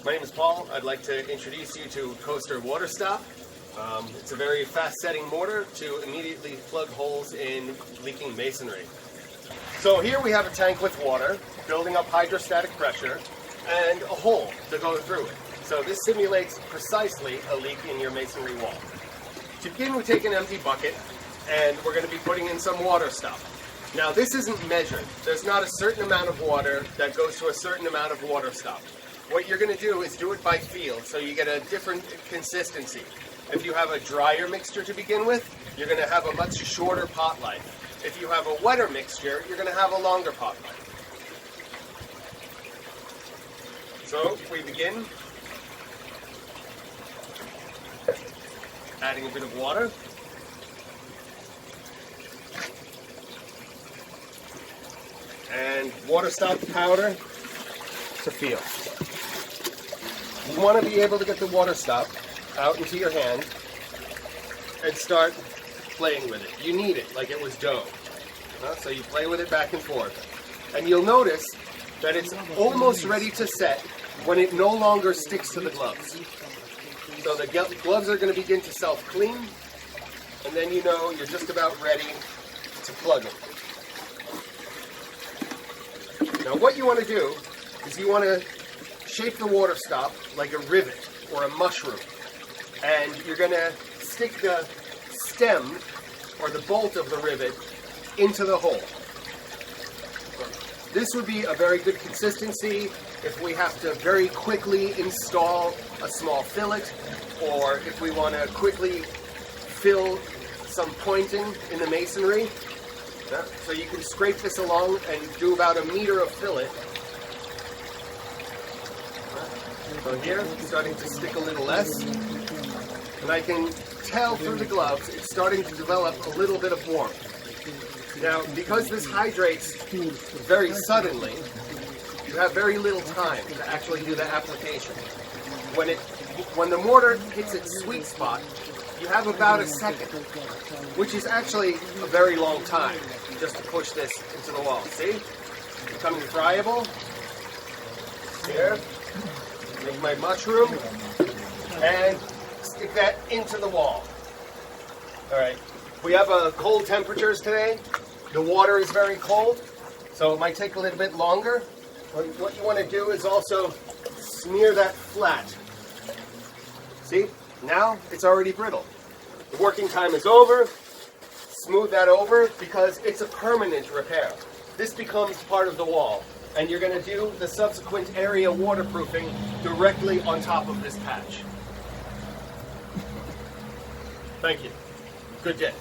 My name is Paul. I'd like to introduce you to KÖSTER Wasserstop. It's a very fast-setting mortar to immediately plug holes in leaking masonry. So here we have a tank with water, building up hydrostatic pressure, and a hole to go through it. So this simulates precisely a leak in your masonry wall. To begin, we take an empty bucket, and we're going to be putting in some water stuff. Now this isn't measured. There's not a certain amount of water that goes to a certain amount of water stuff. What you're going to do is do it by feel, so you get a different consistency. If you have a drier mixture to begin with, you're going to have a much shorter pot life. If you have a wetter mixture, you're going to have a longer pot life. So we begin adding a bit of water. And water stop powder to feel. You want to be able to get the water stop out into your hand and start playing with it. You knead it like it was dough. So you play with it back and forth. And you'll notice that it's almost ready to set when it no longer sticks to the gloves. So the gloves are going to begin to self-clean, and then you know you're just about ready to plug it. Now what you want to do is you want to shape the water stop like a rivet or a mushroom. And you're going to stick the stem or the bolt of the rivet into the hole. This would be a very good consistency if we have to very quickly install a small fillet, or if we want to quickly fill some pointing in the masonry. So you can scrape this along and do about a meter of fillet. So here, it's starting to stick a little less. And I can tell through the gloves, it's starting to develop a little bit of warmth. Now, because this hydrates very suddenly, you have very little time to actually do the application. When the mortar hits its sweet spot, you have about a second, which is actually a very long time just to push this into the wall. See? Becoming friable. Here. Make my mushroom and stick that into the wall. Alright, we have cold temperatures today. The water is very cold, so it might take a little bit longer. What you want to do is also smear that flat. See? Now it's already brittle. The working time is over. Smooth that over because it's a permanent repair. This becomes part of the wall. And you're going to do the subsequent area waterproofing directly on top of this patch. Thank you. Good day.